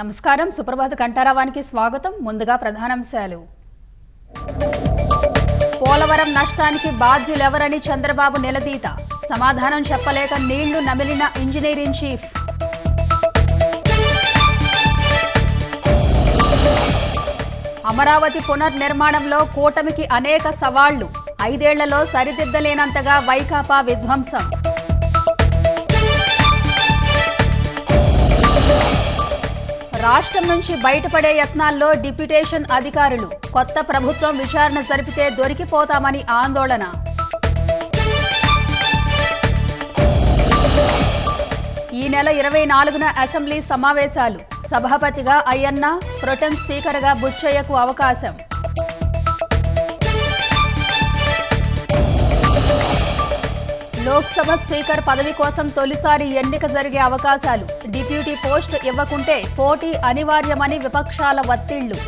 నమస్కారం. సుప్రభాత కంఠారావానికి స్వాగతం. ముందుగా ప్రధానాంశాలు. పోలవరం నష్టానికి బాధ్యులెవరని చంద్రబాబు నిలదీత. సమాధానం చెప్పలేక నీళ్లు నమిలిన ఇంజనీర్ ఇన్ చీఫ్. అమరావతి పునర్నిర్మాణంలో కూటమికి అనేక సవాళ్లు. 5 ఏళ్లలో సరిదిద్దలేనంతగా వైకాపా విధ్వంసం. రాష్ట్రం నుంచి బయటపడే యత్నాల్లో డిప్యూటేషన్ అధికారులు. కొత్త ప్రభుత్వం విచారణ జరిపితే దొరికిపోతామని ఆందోళన. ఈ నెల 24న అసెంబ్లీ సమావేశాలు. సభాపతిగా అయ్యన్న, ప్రొటెం స్పీకర్గా బుచ్చయ్యకు అవకాశం. లోక్సభ స్పీకర్ పదవి కోసం తొలిసారి ఎన్నిక జరిగే అవకాశాలు. డిప్యూటీ పోస్ట్ ఇవ్వకుంటే పోటీ అనివార్యమని విపక్షాల ఒత్తిళ్లు.